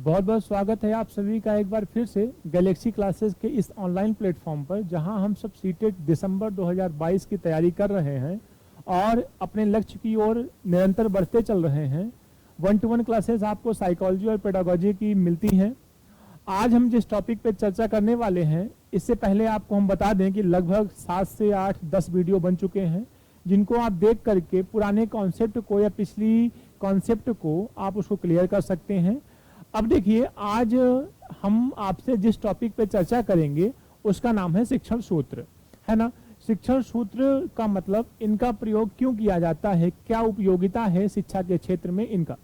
बहुत बहुत स्वागत है आप सभी का एक बार फिर से गैलेक्सी क्लासेस के इस ऑनलाइन प्लेटफॉर्म पर, जहां हम सब सीटेट दिसंबर 2022 की तैयारी कर रहे हैं और अपने लक्ष्य की ओर निरंतर बढ़ते चल रहे हैं। 1-to-1 क्लासेस आपको साइकोलॉजी और पेडागोजी की मिलती हैं। आज हम जिस टॉपिक पे चर्चा करने वाले हैं, इससे पहले आपको हम बता दें कि लगभग 7 से 8-10 वीडियो बन चुके हैं, जिनको आप देख करके पुराने कॉन्सेप्ट को या पिछली कॉन्सेप्ट को आप उसको क्लियर कर सकते हैं। अब देखिए, आज हम आपसे जिस टॉपिक पे चर्चा करेंगे उसका नाम है शिक्षण सूत्र, है ना। शिक्षण सूत्र का मतलब इनका प्रयोग क्यों किया जाता है, क्या उपयोगिता है शिक्षा के क्षेत्र में इनका।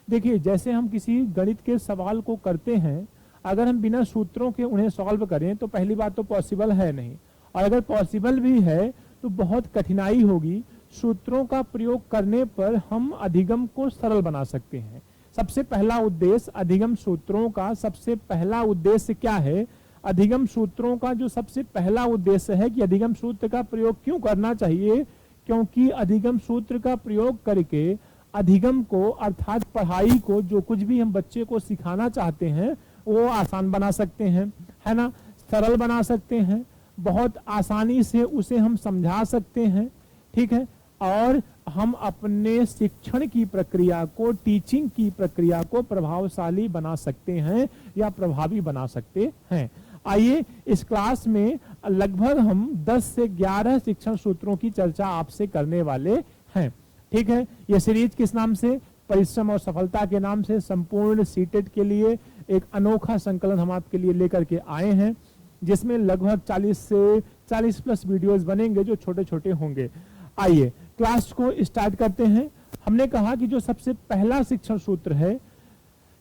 देखिए, जैसे हम किसी गणित के सवाल को करते हैं, अगर हम बिना सूत्रों के उन्हें सॉल्व करें तो पहली बात तो पॉसिबल है नहीं, और अगर पॉसिबल भी है तो बहुत कठिनाई होगी। सूत्रों का प्रयोग करने पर हम अधिगम को सरल बना सकते हैं। सबसे पहला उद्देश्य अधिगम सूत्रों का, सबसे पहला उद्देश्य क्या है, अधिगम सूत्रों का जो सबसे पहला उद्देश्य है कि अधिगम सूत्र का प्रयोग क्यों करना चाहिए, क्योंकि अधिगम सूत्र का प्रयोग करके अधिगम को अर्थात पढ़ाई को, जो कुछ भी हम बच्चे को सिखाना चाहते हैं वो आसान बना सकते हैं, है ना, सरल बना सकते हैं, बहुत आसानी से उसे हम समझा सकते हैं, ठीक है, और हम अपने शिक्षण की प्रक्रिया को, टीचिंग की प्रक्रिया को प्रभावशाली बना सकते हैं या प्रभावी बना सकते हैं। आइए, इस क्लास में लगभग हम 10 से 11 शिक्षण सूत्रों की चर्चा आपसे करने वाले हैं, ठीक है। यह सीरीज किस नाम से, परिश्रम और सफलता के नाम से संपूर्ण सीटेट के लिए एक अनोखा संकलन हम आपके लिए लेकर के आए हैं, जिसमें लगभग 40 से 40 प्लस वीडियोस बनेंगे जो छोटे छोटे होंगे। आइए क्लास को स्टार्ट करते हैं। हमने कहा कि जो सबसे पहला शिक्षण सूत्र है,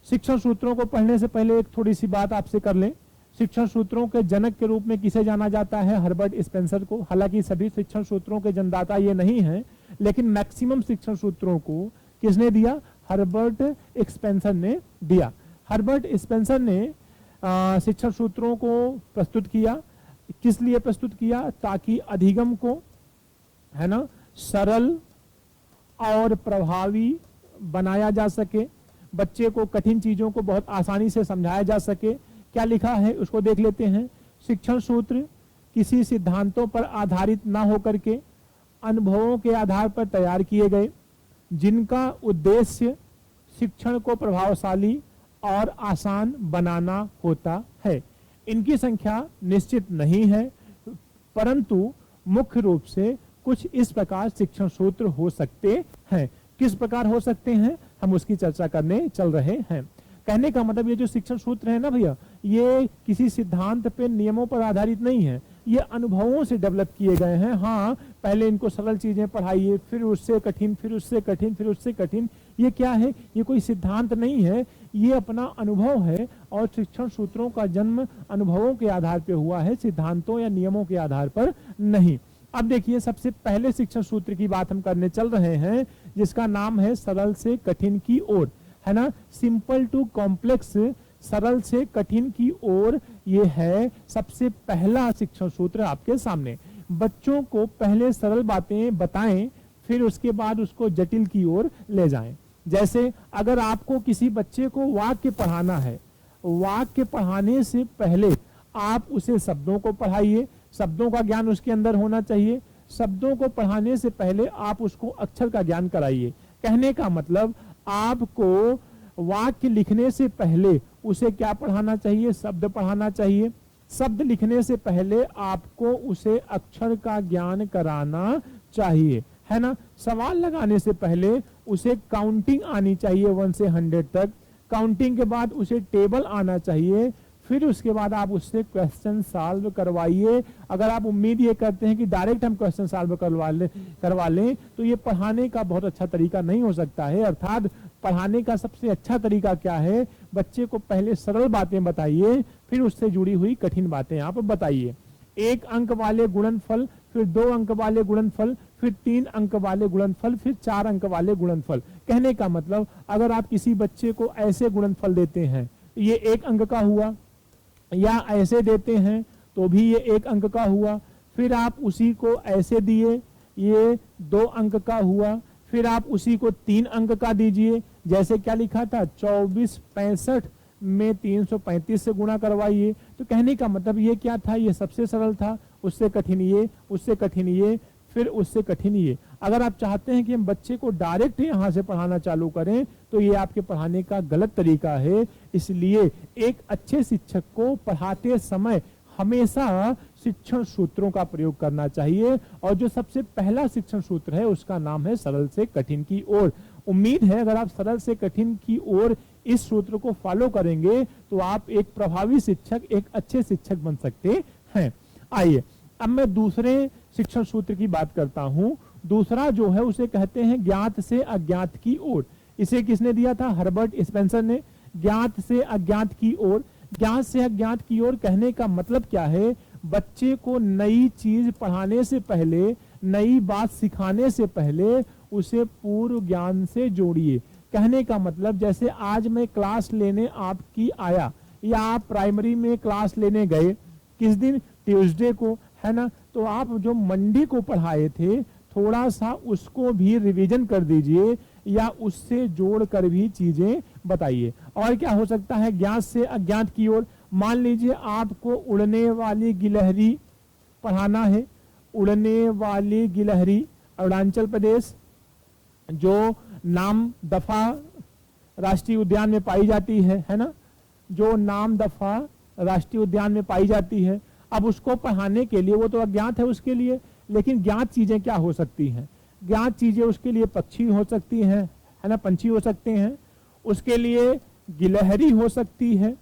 शिक्षण सूत्रों को पढ़ने से पहले एक थोड़ी सी बात आपसे कर लें। शिक्षण सूत्रों के जनक के रूप में किसे जाना जाता है, हर्बर्ट स्पेंसर को। हालांकि सभी शिक्षण सूत्रों के जन्मदाता ये नहीं है, लेकिन मैक्सिमम शिक्षण सूत्रों को किसने दिया, हर्बर्ट स्पेंसर ने दिया। हर्बर्ट स्पेंसर ने शिक्षण सूत्रों को प्रस्तुत किया। किस लिए प्रस्तुत किया, ताकि अधिगम को, है ना, सरल और प्रभावी बनाया जा सके, बच्चे को कठिन चीजों को बहुत आसानी से समझाया जा सके। क्या लिखा है उसको देख लेते हैं। शिक्षण सूत्र किसी सिद्धांतों पर आधारित ना होकर के अनुभवों के आधार पर तैयार किए गए, जिनका उद्देश्य शिक्षण को प्रभावशाली और आसान बनाना होता है। इनकी संख्या निश्चित नहीं है, परंतु मुख्य रूप से कुछ इस प्रकार शिक्षण सूत्र हो सकते हैं। किस प्रकार हो सकते हैं, हम उसकी चर्चा करने चल रहे हैं। कहने का मतलब, ये जो शिक्षण सूत्र है ना भैया, ये किसी सिद्धांत पे, नियमों पर आधारित नहीं है, ये अनुभवों से डेवलप किए गए हैं। हाँ, पहले इनको सरल चीजें पढ़ाइए, फिर उससे कठिन, फिर उससे कठिन, फिर उससे कठिन। ये क्या है, ये कोई सिद्धांत नहीं है, ये अपना अनुभव है। और शिक्षण सूत्रों का जन्म अनुभवों के आधार पर हुआ है, सिद्धांतों या नियमों के आधार पर नहीं। अब देखिए, सबसे पहले शिक्षण सूत्र की बात हम करने चल रहे हैं, जिसका नाम है सरल से कठिन की ओर, है ना, सिंपल टू कॉम्प्लेक्स, सरल से कठिन की ओर। ये है सबसे पहला शिक्षण सूत्र आपके सामने। बच्चों को पहले सरल बातें बताएं, फिर उसके बाद उसको जटिल की ओर ले जाएं। जैसे अगर आपको किसी बच्चे को वाक्य पढ़ाना है, वाक्य पढ़ाने से पहले आप उसे शब्दों को पढ़ाइए, शब्दों का ज्ञान उसके अंदर होना चाहिए। शब्दों को पढ़ाने से पहले आप उसको अक्षर का ज्ञान कराइए। कहने का मतलब, आपको वाक्य लिखने से पहले उसे क्या पढ़ाना चाहिए, शब्द पढ़ाना चाहिए। शब्द लिखने से पहले आपको उसे अक्षर का ज्ञान कराना चाहिए, है ना। सवाल लगाने से पहले उसे काउंटिंग आनी चाहिए 1 से 100 तक। काउंटिंग के बाद उसे टेबल आना चाहिए, फिर उसके बाद आप उससे क्वेश्चन सॉल्व करवाइए। अगर आप उम्मीद ये करते हैं कि डायरेक्ट हम क्वेश्चन सॉल्व करवा लें तो ये पढ़ाने का बहुत अच्छा तरीका नहीं हो सकता है। अर्थात पढ़ाने का सबसे अच्छा तरीका क्या है, बच्चे को पहले सरल बातें बताइए, फिर उससे जुड़ी हुई कठिन बातें आप बताइए। 1 अंक वाले गुणनफल, फिर 2 अंक वाले गुणनफल, फिर 3 अंक वाले गुणनफल, फिर 4 अंक वाले गुणनफल। कहने का मतलब, अगर आप किसी बच्चे को ऐसे गुणनफल देते हैं, ये 1 अंक का हुआ, या ऐसे देते हैं तो भी ये 1 अंक का हुआ, फिर आप उसी को ऐसे दिए, ये 2 अंक का हुआ, फिर आप उसी को 3 अंक का दीजिए। जैसे क्या लिखा था, 24, 65, में 335 से गुणा करवाइए। तो कहने का मतलब ये क्या था, ये सबसे सरल था, उससे कठिन ये, उससे कठिन ये, फिर उससे कठिन ये। अगर आप चाहते हैं कि हम बच्चे को डायरेक्ट यहाँ से पढ़ाना चालू करें तो ये आपके पढ़ाने का गलत तरीका है। इसलिए एक अच्छे शिक्षक को पढ़ाते समय हमेशा शिक्षण सूत्रों का प्रयोग करना चाहिए, और जो सबसे पहला शिक्षण सूत्र है उसका नाम है सरल से कठिन की ओर। उम्मीद है अगर आप सरल से कठिन की ओर इस सूत्र को फॉलो करेंगे तो आप एक प्रभावी शिक्षक, एक अच्छे शिक्षक बन सकते हैं। आइए अब मैं दूसरे शिक्षण सूत्र की बात करता हूं। दूसरा जो है उसे कहते हैं ज्ञात से अज्ञात की ओर। इसे किसने दिया था, हर्बर्ट स्पेंसर ने। ज्ञात से अज्ञात की ओर, ज्ञात से अज्ञात की ओर कहने का मतलब क्या है, बच्चे को नई चीज पढ़ाने से पहले, नई बात सिखाने से पहले उसे पूर्व ज्ञान से जोड़िए। कहने का मतलब जैसे आज मैं क्लास लेने आपकी आया, या आप प्राइमरी में क्लास लेने गए, किस दिन, ट्यूसडे को, है ना। तो आप जो मंडे को पढ़ाए थे थोड़ा सा उसको भी रिवीजन कर दीजिए, या उससे जोड़कर भी चीजें बताइए। और क्या हो सकता है ज्ञात से अज्ञात की ओर, मान लीजिए आपको उड़ने वाली गिलहरी पढ़ाना है। उड़ने वाली गिलहरी अरुणाचल प्रदेश जो नाम दफा राष्ट्रीय उद्यान में पाई जाती है ना, जो नाम दफा राष्ट्रीय उद्यान में पाई जाती है। अब उसको पढ़ाने के लिए, वो तो अज्ञात है उसके लिए, लेकिन ज्ञात चीजें क्या हो सकती हैं, ज्ञात चीजें उसके लिए पक्षी हो सकती हैं, है ना, पंछी हो सकते हैं, उसके लिए गिलहरी हो सकती है।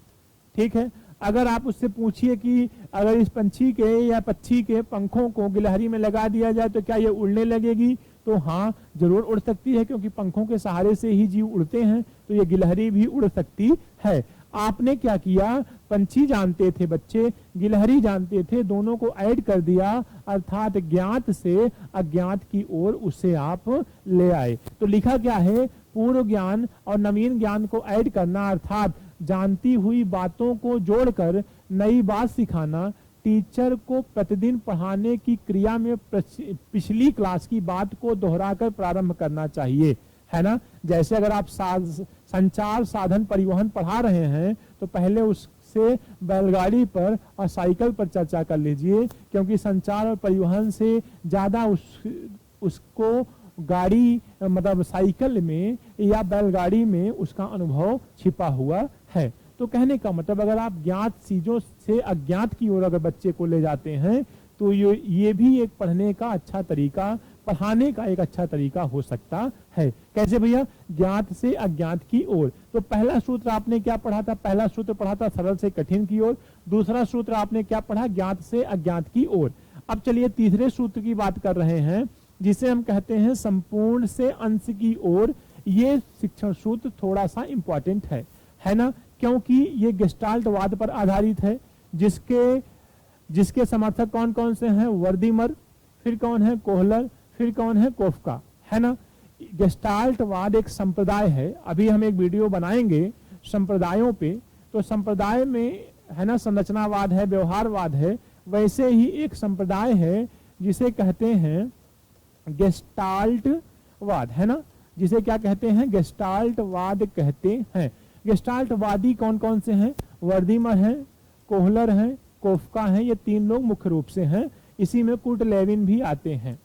ठीक है, अगर आप उससे पूछिए कि अगर इस पंछी के या पक्षी के पंखों को गिलहरी में लगा दिया जाए तो क्या ये उड़ने लगेगी, तो हाँ जरूर उड़ सकती है, क्योंकि पंखों के सहारे से ही जीव उड़ते हैं, तो ये गिलहरी भी उड़ सकती है। आपने क्या किया, पंछी जानते थे बच्चे, गिलहरी जानते थे, दोनों को ऐड कर दिया, अर्थात ज्ञात से अज्ञात की ओर उसे आप ले आए। तो लिखा क्या है, पूर्व ज्ञान और नवीन ज्ञान को ऐड करना, अर्थात जानती हुई बातों को जोड़कर नई बात सिखाना। टीचर को प्रतिदिन पढ़ाने की क्रिया में पिछली क्लास की बात को दोहराकर प्रारंभ करना चाहिए, है ना। जैसे अगर आप संचार साधन परिवहन पढ़ा रहे हैं तो पहले उससे बैलगाड़ी पर और साइकिल पर चर्चा कर लीजिए, क्योंकि संचार और परिवहन से ज्यादा उसको गाड़ी मतलब साइकिल में या बैलगाड़ी में उसका अनुभव छिपा हुआ है। तो कहने का मतलब अगर आप ज्ञात चीजों से अज्ञात की ओर अगर बच्चे को ले जाते हैं तो ये भी एक पढ़ने का अच्छा तरीका, पढ़ाने का एक अच्छा तरीका हो सकता है। कैसे भैया, ज्ञात से अज्ञात की ओर। तो पहला सूत्र आपने क्या पढ़ा था, पहला सूत्र पढ़ा था सरल से कठिन की ओर। दूसरा सूत्र आपने क्या पढ़ा, ज्ञात से अज्ञात की ओर। अब चलिए तीसरे सूत्र की बात कर रहे हैं, जिसे हम कहते हैं संपूर्ण से अंश की ओर। ये शिक्षण सूत्र थोड़ा सा इंपॉर्टेंट है ना, क्योंकि ये गेस्टाल्टवाद पर आधारित है, जिसके समर्थक कौन कौन से हैं, वर्दीमर, फिर कौन है, कोहलर, फिर कौन है, कोफ्का, है ना। गेस्टाल्टवाद एक संप्रदाय है, अभी हम एक वीडियो बनाएंगे संप्रदायों पे। तो संप्रदाय में है ना संरचनावाद है, व्यवहारवाद है, वैसे ही एक संप्रदाय है जिसे कहते हैं गेस्टाल्टवाद, है ना, जिसे क्या कहते हैं, गेस्टाल्टवाद कहते हैं। गेस्टाल्टवादी कौन कौन से हैं, वर्दीमर हैं, कोहलर हैं, कोफ्का हैं, ये तीन लोग मुख्य रूप से हैं। इसी में कुर्ट लेविन भी आते हैं,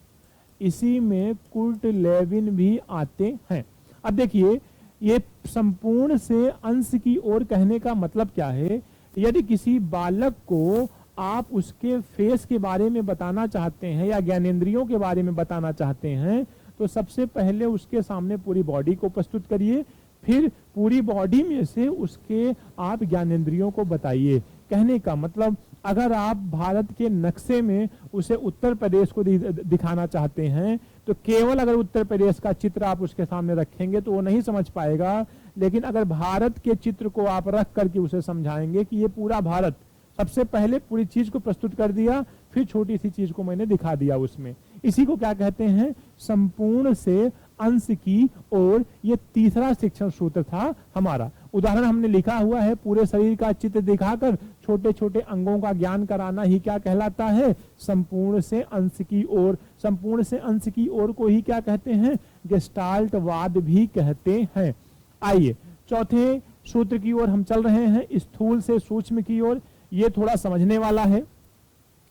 इसी में कुर्ट लेविन भी आते हैं। अब देखिए ये संपूर्ण से अंश की ओर कहने का मतलब क्या है, यदि किसी बालक को आप उसके फेस के बारे में बताना चाहते हैं या ज्ञानेंद्रियों के बारे में बताना चाहते हैं तो सबसे पहले उसके सामने पूरी बॉडी को प्रस्तुत करिए, फिर पूरी बॉडी में से उसके आप ज्ञानेंद्रियों को बताइए। कहने का मतलब अगर आप भारत के नक्शे में उसे उत्तर प्रदेश को दिखाना चाहते हैं तो केवल अगर उत्तर प्रदेश का चित्र आप उसके सामने रखेंगे तो वो नहीं समझ पाएगा, लेकिन अगर भारत के चित्र को आप रख करके उसे समझाएंगे कि ये पूरा भारत, सबसे पहले पूरी चीज को प्रस्तुत कर दिया, फिर छोटी सी चीज को मैंने दिखा दिया उसमें, इसी को क्या कहते हैं, संपूर्ण से अंश की ओर। ये तीसरा शिक्षण सूत्र था हमारा। उदाहरण हमने लिखा हुआ है, पूरे शरीर का चित्र दिखाकर छोटे छोटे अंगों का ज्ञान कराना ही क्या कहलाता है, संपूर्ण से अंश की ओर। संपूर्ण से अंश की ओर को ही क्या कहते हैं, गेस्टाल्टवाद भी कहते हैं। आइए चौथे सूत्र की ओर हम चल रहे हैं, स्थूल से सूक्ष्म की ओर। ये थोड़ा समझने वाला है,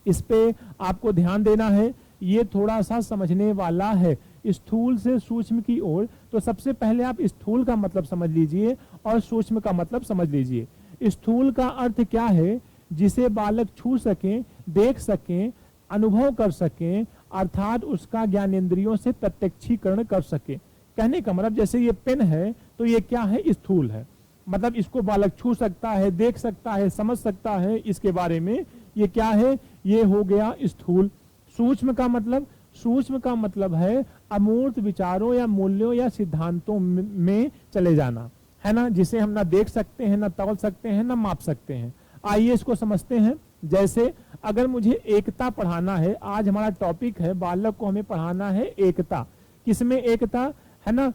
इस पे आपको ध्यान देना है, ये थोड़ा सा समझने वाला है। स्थूल से सूक्ष्म की ओर, तो सबसे पहले आप स्थूल का मतलब समझ लीजिए और सूक्ष्म का मतलब समझ लीजिए। स्थूल का अर्थ क्या है? जिसे बालक छू सकें, देख सकें, अनुभव कर सकें, अर्थात उसका ज्ञानेंद्रियों से प्रत्यक्षीकरण कर सके। कहने का मतलब जैसे ये पेन है तो ये क्या है? स्थूल है, मतलब इसको बालक छू सकता है, देख सकता है, समझ सकता है इसके बारे में, ये क्या है? ये हो गया स्थूल। सूक्ष्म का मतलब, सूक्ष्म का मतलब है अमूर्त विचारों या मूल्यों या सिद्धांतों में चले जाना, है ना, जिसे हम ना देख सकते हैं, ना तौल सकते हैं, ना माप सकते हैं। आइए इसको समझते हैं। जैसे अगर मुझे एकता पढ़ाना है, आज हमारा टॉपिक है, बालक को हमें पढ़ाना है एकता। किसमें एकता, है ना,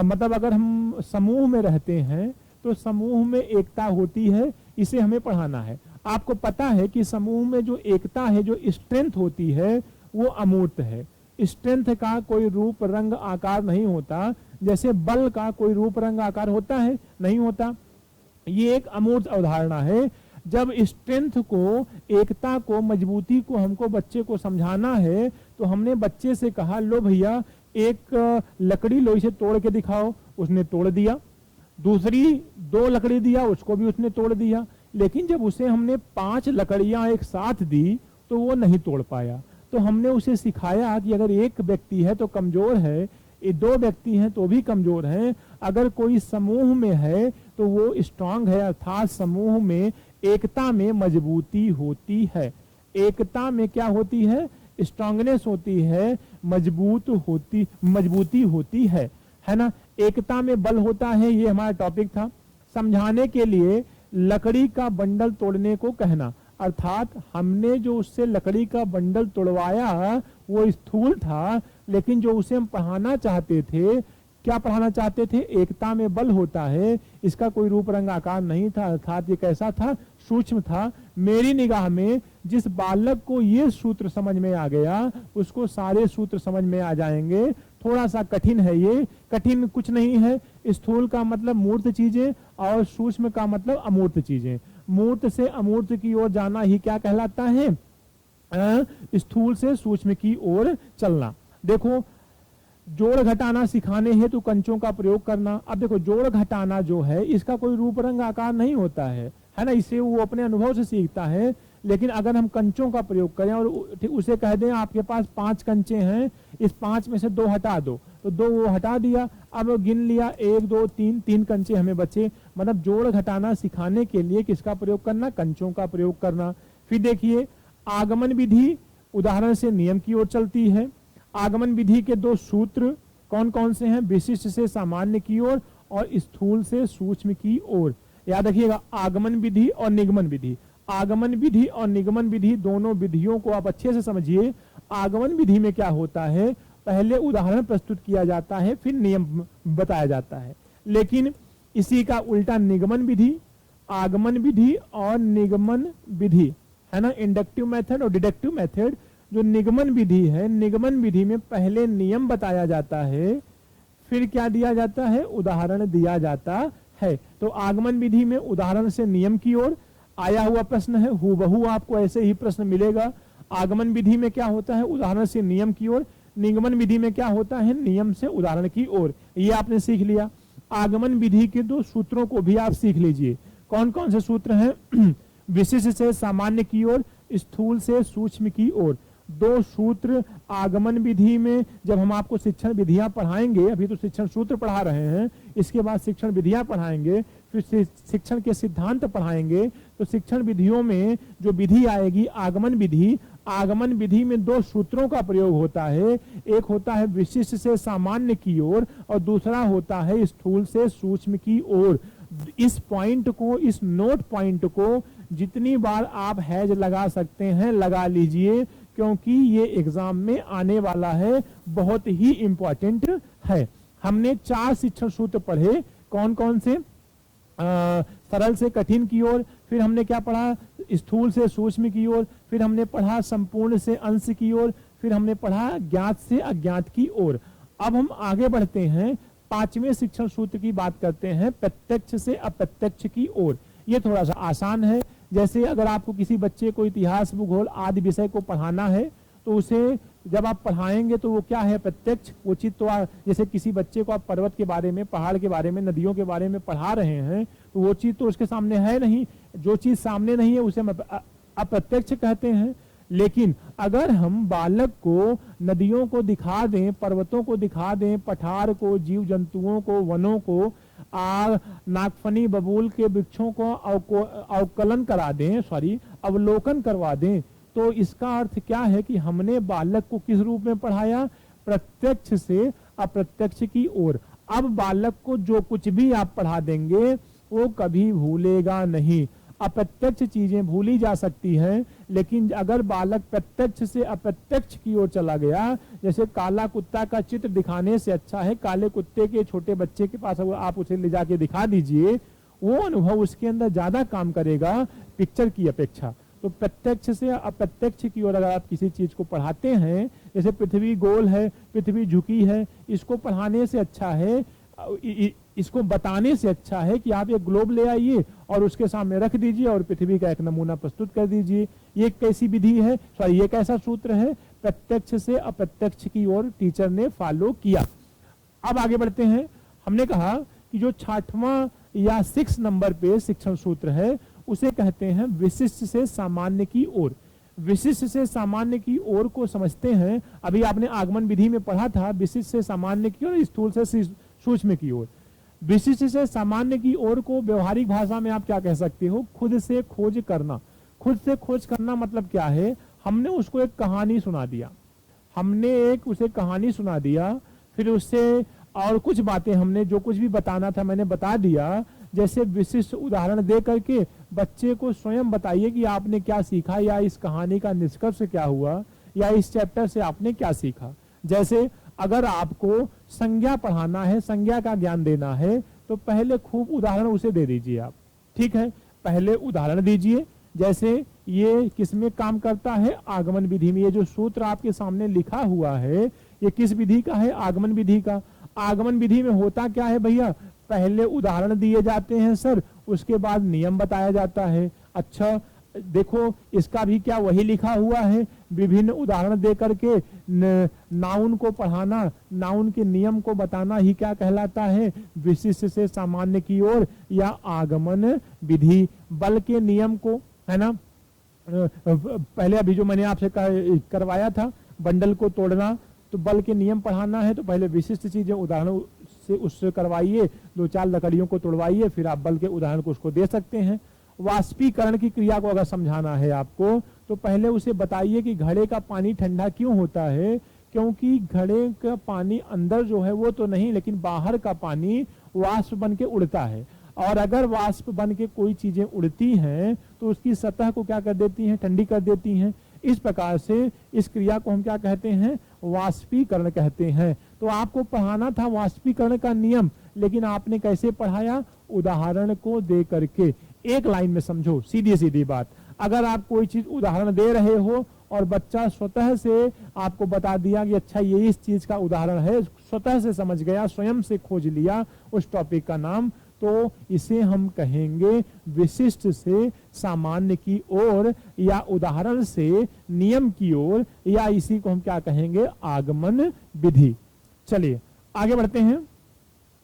मतलब अगर हम समूह में रहते हैं तो समूह में एकता होती है, इसे हमें पढ़ाना है। आपको पता है कि समूह में जो एकता है, जो स्ट्रेंथ होती है, वो अमूर्त है। स्ट्रेंथ का कोई रूप रंग आकार नहीं होता, जैसे बल का कोई रूप रंग आकार होता है, नहीं होता। ये एक अमूर्त अवधारणा है। जब स्ट्रेंथ को, एकता को, मजबूती को हमको बच्चे को समझाना है तो हमने बच्चे से कहा, लो भैया एक लकड़ी लो, इसे तोड़ के दिखाओ। उसने तोड़ दिया। दूसरी 2 लकड़ी दिया, उसको भी उसने तोड़ दिया। लेकिन जब उसे हमने 5 लकड़ियां एक साथ दी तो वो नहीं तोड़ पाया। तो हमने उसे सिखाया कि अगर एक व्यक्ति है तो कमजोर है, 2 व्यक्ति हैं तो भी कमजोर हैं, अगर कोई समूह में है तो वो स्ट्रांग है, अर्थात समूह में, एकता में मजबूती होती है। एकता में क्या होती है? स्ट्रांगनेस होती है, मजबूती होती है ना। एकता में बल होता है, ये हमारा टॉपिक था। समझाने के लिए लकड़ी का बंडल तोड़ने को कहना, अर्थात हमने जो उससे लकड़ी का बंडल तोड़वाया वो स्थूल था, लेकिन जो उसे हम पढ़ाना चाहते थे, क्या पढ़ाना चाहते थे? एकता में बल होता है, इसका कोई रूप रंग आकार नहीं था, अर्थात ये कैसा था? सूक्ष्म था। मेरी निगाह में जिस बालक को ये सूत्र समझ में आ गया, उसको सारे सूत्र समझ में आ जाएंगे। थोड़ा सा कठिन है ये, कठिन कुछ नहीं है। स्थूल का मतलब मूर्त चीजें और सूक्ष्म का मतलब अमूर्त चीजें। मूर्त से अमूर्त की ओर जाना ही क्या कहलाता है? स्थूल से सूक्ष्म की ओर चलना। देखो, जोड़ घटाना सिखाने हेतु कंचों का प्रयोग करना। अब देखो, जोड़ घटाना जो है इसका कोई रूप रंग आकार नहीं होता है ना, इसे वो अपने अनुभव से सीखता है। लेकिन अगर हम कंचों का प्रयोग करें और उसे कह दें आपके पास 5 कंचे हैं, इस 5 में से 2 हटा दो, तो 2 वो हटा दिया, अब गिन लिया 1 2 3 कंचे हमें बचे। मतलब जोड़ घटाना सिखाने के लिए किसका प्रयोग करना? कंचों का प्रयोग करना। फिर देखिए, आगमन विधि उदाहरण से नियम की ओर चलती है। आगमन विधि के 2 सूत्र कौन कौन से हैं? विशिष्ट से सामान्य की ओर और स्थूल से सूक्ष्म की ओर। याद रखिएगा, आगमन विधि और निगमन विधि। आगमन विधि और निगमन विधि दोनों विधियों को आप अच्छे से समझिए। आगमन विधि में क्या होता है? पहले उदाहरण प्रस्तुत किया जाता है, फिर नियम बताया जाता है। लेकिन इसी का उल्टा निगमन विधि, आगमन विधि और निगमन विधि, है ना, इंडक्टिव मेथड और डिडक्टिव मेथड। जो निगमन विधि है, निगमन विधि में पहले नियम बताया जाता है, फिर क्या दिया जाता है? उदाहरण दिया जाता है। तो आगमन विधि में उदाहरण से नियम की ओर आया हुआ प्रश्न है, हूबहू आपको ऐसे ही प्रश्न मिलेगा। आगमन विधि में क्या होता है? उदाहरण से नियम की ओर। निगमन विधि में क्या होता है? नियम से उदाहरण की ओर। ये आपने सीख लिया। आगमन विधि के 2 सूत्रों को भी आप सीख लीजिए। कौन कौन से सूत्र हैं? विशिष्ट से सामान्य की ओर, स्थूल से सूक्ष्म की ओर। 2 सूत्र आगमन विधि में जब हम आपको शिक्षण विधियां पढ़ाएंगे, अभी तो शिक्षण सूत्र पढ़ा रहे हैं, इसके बाद शिक्षण विधियां पढ़ाएंगे, फिर शिक्षण के सिद्धांत पढ़ाएंगे। तो शिक्षण विधियों में जो विधि आएगी आगमन विधि, आगमन विधि में 2 सूत्रों का प्रयोग होता है। एक होता है विशिष्ट से सामान्य की ओर और दूसरा होता है स्थूल से सूक्ष्म की ओर। इस पॉइंट को, इस नोट पॉइंट को जितनी बार आप हैज लगा सकते हैं लगा लीजिए, क्योंकि ये एग्जाम में आने वाला है, बहुत ही इंपॉर्टेंट है। हमने 4 शिक्षण सूत्र पढ़े, कौन कौन से? सरल से कठिन की ओर, फिर हमने क्या पढ़ा? स्थूल से सूक्ष्म की ओर, फिर हमने पढ़ा संपूर्ण से अंश की ओर, फिर हमने पढ़ा ज्ञात से अज्ञात की ओर। अब हम आगे बढ़ते हैं पांचवें शिक्षण सूत्र की बात करते हैं, प्रत्यक्ष से अप्रत्यक्ष की ओर। ये थोड़ा सा आसान है। जैसे अगर आपको किसी बच्चे को इतिहास, भूगोल आदि विषय को पढ़ाना है तो उसे जब आप पढ़ाएंगे तो वो क्या है, प्रत्यक्ष। वो चीज तो जैसे किसी बच्चे को आप पर्वत के बारे में, पहाड़ के बारे में, नदियों के बारे में पढ़ा रहे हैं तो वो चीज तो उसके सामने है नहीं। जो चीज सामने नहीं है उसे अप्रत्यक्ष कहते हैं। लेकिन अगर हम बालक को नदियों को दिखा दें, पर्वतों को दिखा दें, पठार को, जीव जंतुओं को, वनों को, नागफनी बबूल के वृक्षों को अवकलन करा दें, अवलोकन करवा दें, तो इसका अर्थ क्या है कि हमने बालक को किस रूप में पढ़ाया, प्रत्यक्ष से अप्रत्यक्ष की ओर। अब बालक को जो कुछ भी आप पढ़ा देंगे वो कभी भूलेगा नहीं। अप्रत्यक्ष चीजें भूली जा सकती हैं, लेकिन अगर बालक प्रत्यक्ष से अप्रत्यक्ष की ओर चला गया, जैसे काला कुत्ता का चित्र दिखाने से अच्छा है काले कुत्ते के छोटे बच्चे के पास आप उसे ले जाके दिखा दीजिए, वो अनुभव उसके अंदर ज्यादा काम करेगा पिक्चर की अपेक्षा। तो प्रत्यक्ष से अप्रत्यक्ष की ओर अगर आप किसी चीज को पढ़ाते हैं, जैसे पृथ्वी गोल है, पृथ्वी झुकी है, इसको पढ़ाने से अच्छा है, इसको बताने से अच्छा है कि आप एक ग्लोब ले आइए और उसके सामने रख दीजिए और पृथ्वी का एक नमूना प्रस्तुत कर दीजिए। ये कैसी विधि है, ये कैसा सूत्र है, प्रत्यक्ष से अप्रत्यक्ष की ओर टीचर ने फॉलो किया। अब आगे बढ़ते हैं। हमने कहा कि जो 6वां या 6 नंबर पे शिक्षण सूत्र है उसे कहते हैं विशिष्ट से सामान्य की ओर। विशिष्ट से सामान्य की ओर को समझते हैं। अभी आपने आगमन विधि में पढ़ा था विशिष्ट से सामान्य की ओर, स्थूल से सूक्ष्म की ओर। विशिष्ट से सामान्य की ओर को व्यवहारिक भाषा में आप क्या कह सकते हो, खुद से खोज करना। खुद से खोज करना मतलब क्या है, हमने उसको एक कहानी सुना दिया, उसे कहानी सुना दिया, फिर उससे और कुछ बातें हमने जो कुछ भी बताना था मैंने बता दिया। जैसे विशिष्ट उदाहरण दे करके बच्चे को स्वयं बताइए कि आपने क्या सीखा, या इस कहानी का निष्कर्ष क्या हुआ, या इस चैप्टर से आपने क्या सीखा। जैसे अगर आपको संज्ञा पढ़ाना है, संज्ञा का ज्ञान देना है, तो पहले खूब उदाहरण उसे दे दीजिए आप। ठीक है, पहले उदाहरण दीजिए। जैसे ये किसमें काम करता है, आगमन विधि में। ये जो सूत्र आपके सामने लिखा हुआ है ये किस विधि का है, आगमन विधि का। आगमन विधि में होता क्या है भैया, पहले उदाहरण दिए जाते हैं सर, उसके बाद नियम बताया जाता है। अच्छा देखो इसका भी क्या वही लिखा हुआ है, विभिन्न उदाहरण दे करके नाउन को पढ़ाना, नाउन के नियम को बताना ही क्या कहलाता है, विशिष्ट से सामान्य की ओर या आगमन विधि। बल के नियम को, है ना, पहले अभी जो मैंने आपसे करवाया था बंडल को तोड़ना, तो बल के नियम पढ़ाना है तो पहले विशिष्ट चीजें उदाहरण से उससे करवाइए, 2-4 लकड़ियों को तोड़वाइए, फिर आप बल के उदाहरण को उसको दे सकते हैं। वाष्पीकरण की क्रिया को अगर समझाना है आपको तो पहले उसे बताइए कि घड़े का पानी ठंडा क्यों होता है, क्योंकि घड़े का पानी अंदर जो है वो तो नहीं, लेकिन बाहर का पानी वाष्प बन के उड़ता है, और अगर वाष्प बन के कोई चीजें उड़ती हैं तो उसकी सतह को क्या कर देती हैं, ठंडी कर देती हैं। इस प्रकार से इस क्रिया को हम क्या कहते हैं, वाष्पीकरण कहते हैं। तो आपको पढ़ाना था वाष्पीकरण का नियम, लेकिन आपने कैसे पढ़ाया, उदाहरण को दे करके। एक लाइन में समझो, सीधी सीधी बात। अगर आप कोई चीज उदाहरण दे रहे हो और बच्चा स्वतः से आपको बता दिया कि अच्छा ये इस चीज का उदाहरण है, स्वतः से समझ गया, स्वयं से खोज लिया उस टॉपिक का नाम, तो इसे हम कहेंगे विशिष्ट से सामान्य की ओर या उदाहरण से नियम की ओर, या इसी को हम क्या कहेंगे, आगमन विधि। चलिए आगे बढ़ते हैं।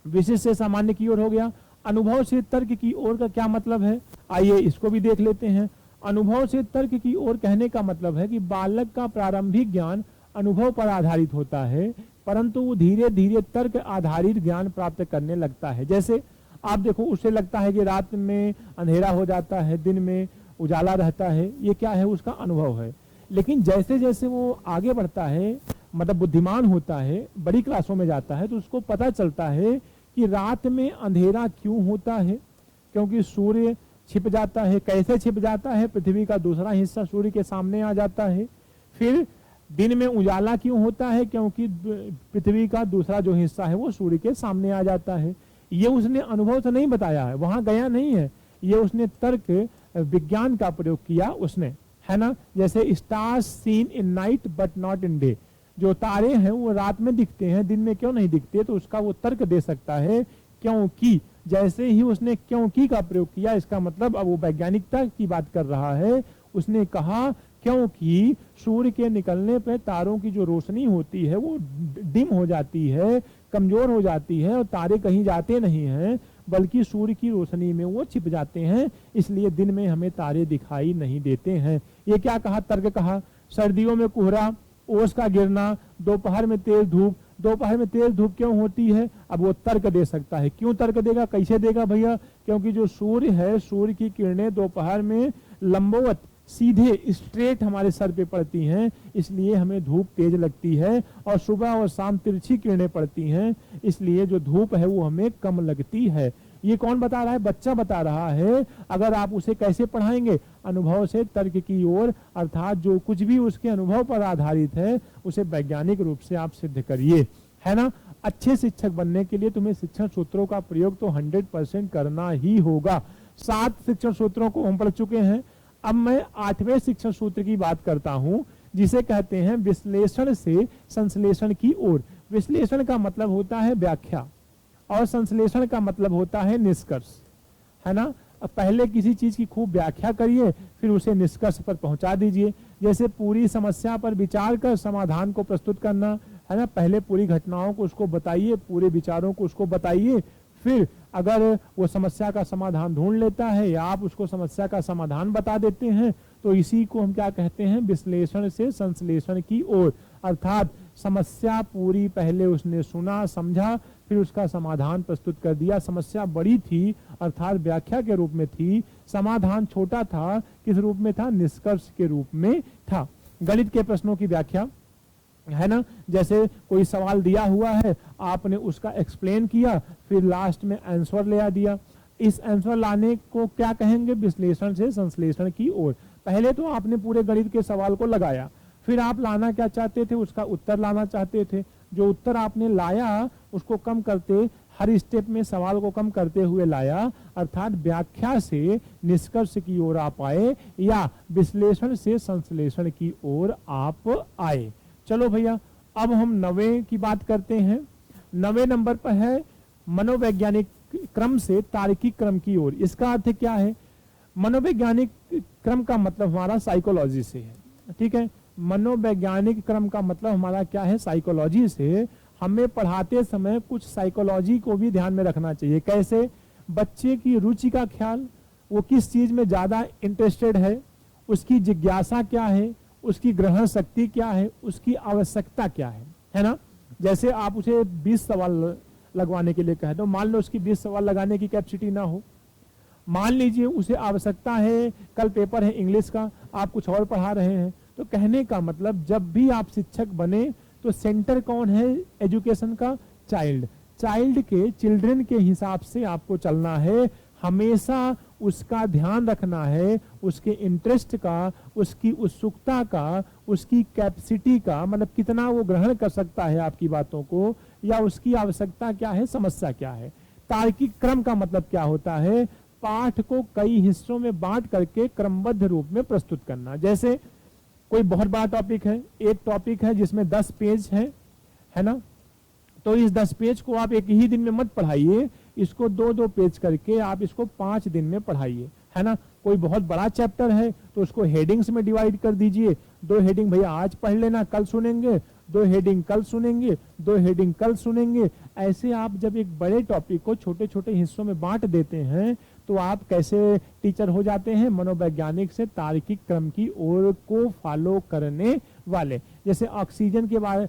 विशिष्ट से सामान्य की ओर हो गया। अनुभव से तर्क की ओर का क्या मतलब है, आइए इसको भी देख लेते हैं। अनुभव से तर्क की ओर कहने का मतलब है कि बालक का प्रारंभिक ज्ञान अनुभव पर आधारित होता है, परंतु वो धीरे धीरे तर्क आधारित ज्ञान प्राप्त करने लगता है। जैसे आप देखो, उसे लगता है कि रात में अंधेरा हो जाता है, दिन में उजाला रहता है, ये क्या है, उसका अनुभव है। लेकिन जैसे जैसे वो आगे बढ़ता है, मतलब बुद्धिमान होता है, बड़ी क्लासों में जाता है, तो उसको पता चलता है कि रात में अंधेरा क्यों होता है, क्योंकि सूर्य छिप जाता है। कैसे छिप जाता है, पृथ्वी का दूसरा हिस्सा सूर्य के सामने आ जाता है। फिर दिन में उजाला क्यों होता है, क्योंकि पृथ्वी का दूसरा जो हिस्सा है वो सूर्य के सामने आ जाता है। ये उसने अनुभव से नहीं बताया है, वहां गया नहीं है, ये उसने तर्क विज्ञान का प्रयोग किया उसने, है ना। जैसे stars seen in night but not in day, जो तारे हैं वो रात में दिखते हैं, दिन में क्यों नहीं दिखते, तो उसका वो तर्क दे सकता है क्योंकि। जैसे ही उसने क्योंकि का प्रयोग किया, इसका मतलब अब वो वैज्ञानिकता की बात कर रहा है। उसने कहा क्योंकि सूर्य के निकलने पर तारों की जो रोशनी होती है वो डिम हो जाती है, कमजोर हो जाती है, और तारे कहीं जाते नहीं हैं बल्कि सूर्य की रोशनी में वो छिप जाते हैं, इसलिए दिन में हमें तारे दिखाई नहीं देते हैं। ये क्या कहा, तर्क कहा। सर्दियों में कोहरा, ओस का गिरना, दोपहर में तेज धूप। दोपहर में तेज धूप क्यों होती है, अब वो तर्क दे सकता है। क्यों तर्क देगा, कैसे देगा भैया, क्योंकि जो सूर्य है, सूर्य की किरणें दोपहर में लंबवत सीधे स्ट्रेट हमारे सर पे पड़ती हैं, इसलिए हमें धूप तेज लगती है, और सुबह और शाम तिरछी किरणें पड़ती हैं, इसलिए जो धूप है वो हमें कम लगती है। ये कौन बता रहा है, बच्चा बता रहा है। अगर आप उसे कैसे पढ़ाएंगे, अनुभव से तर्क की ओर, अर्थात जो कुछ भी उसके अनुभव पर आधारित है उसे वैज्ञानिक रूप से आप सिद्ध करिए, है ना। अच्छे शिक्षक बनने के लिए तुम्हें शिक्षण सूत्रों का प्रयोग तो 100% करना ही होगा। 7 शिक्षण सूत्रों को हम पढ़ चुके हैं। अब मैं 8वें शिक्षण सूत्र की बात करता हूं, जिसे कहते हैं विश्लेषण से संश्लेषण की ओर। विश्लेषण का मतलब होता है व्याख्या, और संश्लेषण का मतलब होता है निष्कर्ष, है ना। अब पहले किसी चीज की खूब व्याख्या करिए, फिर उसे निष्कर्ष पर पहुंचा दीजिए। जैसे पूरी समस्या पर विचार कर समाधान को प्रस्तुत करना, है ना। पहले पूरी घटनाओं को उसको बताइए, पूरे विचारों को उसको बताइए, फिर अगर वो समस्या का समाधान ढूंढ लेता है या आप उसको समस्या का समाधान बता देते हैं, तो इसी को हम क्या कहते हैं, विश्लेषण से संश्लेषण की ओर। अर्थात समस्या पूरी पहले उसने सुना, समझा, फिर उसका समाधान प्रस्तुत कर दिया। समस्या बड़ी थी अर्थात व्याख्या के रूप में थी, समाधान छोटा था, किस रूप में था, निष्कर्ष के रूप में था। गणित के प्रश्नों की व्याख्या, है ना। जैसे कोई सवाल दिया हुआ है, आपने उसका एक्सप्लेन किया, फिर लास्ट में आंसर ले दिया। इस आंसर लाने को क्या कहेंगे, विश्लेषण से संश्लेषण की ओर। पहले तो आपने पूरे गणित के सवाल को लगाया, फिर आप लाना क्या चाहते थे, उसका उत्तर लाना चाहते थे। जो उत्तर आपने लाया उसको कम करते, हर स्टेप में सवाल को कम करते हुए लाया, अर्थात व्याख्या से निष्कर्ष की ओर आप आए या विश्लेषण से संश्लेषण की ओर आप आए। चलो भैया, अब हम 9वें की बात करते हैं। 9वें नंबर पर है मनोवैज्ञानिक क्रम से तार्किक क्रम की ओर। इसका अर्थ क्या है, मनोवैज्ञानिक क्रम का मतलब हमारा साइकोलॉजी से है, ठीक है। मनोवैज्ञानिक क्रम का मतलब हमारा क्या है, साइकोलॉजी से। हमें पढ़ाते समय कुछ साइकोलॉजी को भी ध्यान में रखना चाहिए। कैसे, बच्चे की रुचि का ख्याल, वो किस चीज में ज्यादा इंटरेस्टेड है, उसकी जिज्ञासा क्या है, उसकी ग्रहण शक्ति क्या है, उसकी आवश्यकता क्या है ना। जैसे आप उसे 20 सवाल लगवाने के लिए कह दो, मान लो उसकी 20 सवाल लगाने की कैपेसिटी ना हो। मान लीजिए उसे आवश्यकता है, कल पेपर है इंग्लिश का, आप कुछ और पढ़ा रहे हैं। तो कहने का मतलब, जब भी आप शिक्षक बने तो सेंटर कौन है एजुकेशन का, चाइल्ड। चाइल्ड के, चिल्ड्रन के हिसाब से आपको चलना है। हमेशा उसका ध्यान रखना है, उसके इंटरेस्ट का, उसकी उत्सुकता का, उसकी कैपेसिटी का, मतलब कितना वो ग्रहण कर सकता है आपकी बातों को, या उसकी आवश्यकता क्या है, समस्या क्या है। तार्किक क्रम का मतलब क्या होता है, पाठ को कई हिस्सों में बांट करके क्रमबद्ध रूप में प्रस्तुत करना। जैसे कोई बहुत बड़ा टॉपिक है, एक टॉपिक है जिसमें 10 पेज है ना, तो इस 10 पेज को आप एक ही दिन में मत पढ़ाइए, इसको 2-2 पेज करके आप इसको 5 दिन में पढ़ाइए, है ना। कोई बहुत बड़ा चैप्टर है तो उसको हेडिंग्स में डिवाइड कर दीजिए। 2 हेडिंग भैया आज पढ़ लेना, कल सुनेंगे, 2 हेडिंग कल सुनेंगे, 2 हेडिंग कल सुनेंगे। ऐसे आप जब एक बड़े टॉपिक को छोटे छोटे हिस्सों में बांट देते हैं तो आप कैसे टीचर हो जाते हैं, मनोवैज्ञानिक से तार्किक क्रम की ओर को फॉलो करने वाले। जैसे ऑक्सीजन के बारे,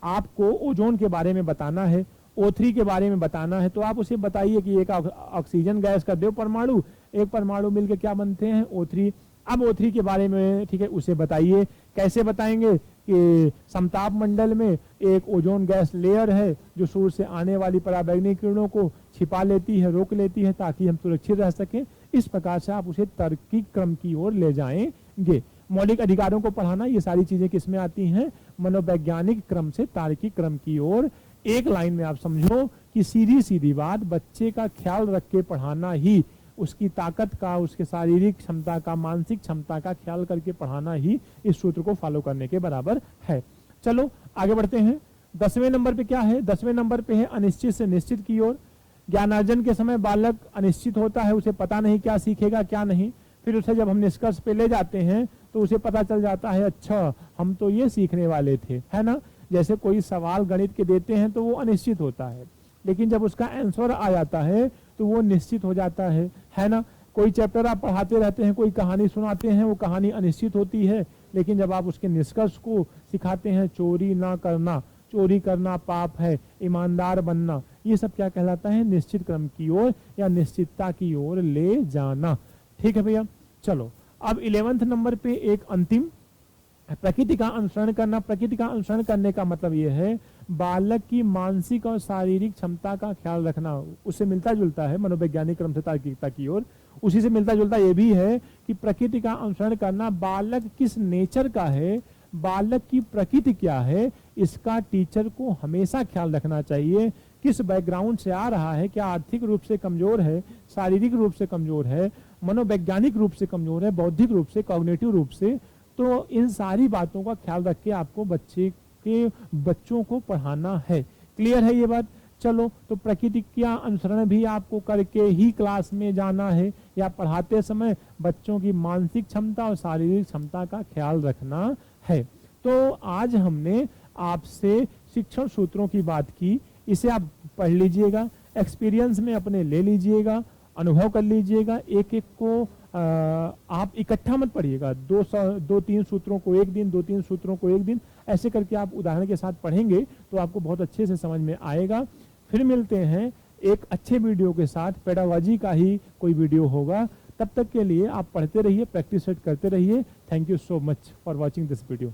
आपको ओजोन के बारे में बताना है, O3 के बारे में बताना है, तो आप उसे बताइए कि एक ऑक्सीजन गैस का 2 परमाणु, एक परमाणु मिलकर क्या बनते हैं, O3। अब O3 के बारे में, ठीक है, उसे बताइए। कैसे बताएंगे कि समताप मंडल में एक ओजोन गैस लेयर है जो सूर्य से आने वाली पराबैंगनी किरणों को छिपा लेती है, रोक लेती है, ताकि हम सुरक्षित रह सकें। इस प्रकार से आप उसे तार्किक क्रम की ओर ले जाएंगे। मौलिक अधिकारों को पढ़ाना, ये सारी चीजें किसमें आती हैं, मनोवैज्ञानिक क्रम से तार्किक क्रम की ओर। एक लाइन में आप समझो कि सीधी सीधी बात, बच्चे का ख्याल रख के पढ़ाना ही, उसकी ताकत का, उसके शारीरिक क्षमता का, मानसिक क्षमता का ख्याल करके पढ़ाना ही इस सूत्र को फॉलो करने के बराबर है। चलो आगे बढ़ते हैं। 10वें नंबर पे क्या है? 10वें नंबर पे है अनिश्चित से निश्चित की ओर। ज्ञानार्जन के समय बालक अनिश्चित होता है, उसे पता नहीं क्या सीखेगा क्या नहीं। फिर उसे जब हम निष्कर्ष पे ले जाते हैं तो उसे पता चल जाता है अच्छा हम तो ये सीखने वाले थे, है ना। जैसे कोई सवाल गणित के देते हैं तो वो अनिश्चित होता है, लेकिन जब उसका आंसर आ जाता है तो वो निश्चित हो जाता है ना। कोई चैप्टर आप पढ़ाते रहते हैं, कोई कहानी सुनाते हैं, वो कहानी अनिश्चित होती है, लेकिन जब आप उसके निष्कर्ष को सिखाते हैं, चोरी ना करना, चोरी करना पाप है, ईमानदार बनना, ये सब क्या कहलाता है? निश्चित क्रम की ओर या निश्चितता की ओर ले जाना। ठीक है भैया, चलो अब 11वें नंबर पे एक अंतिम, प्रकृति का अनुसरण करना। प्रकृति का अनुसरण करने का मतलब यह है बालक की मानसिक और शारीरिक क्षमता का ख्याल रखना। उससे मिलता जुलता है मनोवैज्ञानिक क्रम से तार्किकता की ओर, उसी से मिलता जुलता ये भी है कि प्रकृति का अनुसरण करना, बालक किस नेचर का है, बालक की प्रकृति क्या है, इसका टीचर को हमेशा ख्याल रखना चाहिए। किस बैकग्राउंड से आ रहा है, क्या आर्थिक रूप से कमजोर है, शारीरिक रूप से कमजोर है, मनोवैज्ञानिक रूप से कमजोर है, बौद्धिक रूप से, कॉग्निटिव रूप से, तो इन सारी बातों का ख्याल रख के आपको बच्चों को पढ़ाना है। क्लियर है ये बात? चलो, तो प्रकृति का अनुसरण भी आपको करके ही क्लास में जाना है, या पढ़ाते समय बच्चों की मानसिक क्षमता और शारीरिक क्षमता का ख्याल रखना है। तो आज हमने आपसे शिक्षण सूत्रों की बात की, इसे आप पढ़ लीजिएगा, एक्सपीरियंस में अपने ले लीजिएगा, अनुभव कर लीजिएगा। एक एक को आप इकट्ठा मत पढ़िएगा, 2-3 सूत्रों को एक दिन, 2-3 सूत्रों को एक दिन, ऐसे करके आप उदाहरण के साथ पढ़ेंगे तो आपको बहुत अच्छे से समझ में आएगा। फिर मिलते हैं एक अच्छे वीडियो के साथ, पेडागॉजी का ही कोई वीडियो होगा। तब तक के लिए आप पढ़ते रहिए, प्रैक्टिस करते रहिए। Thank you so much for watching this video.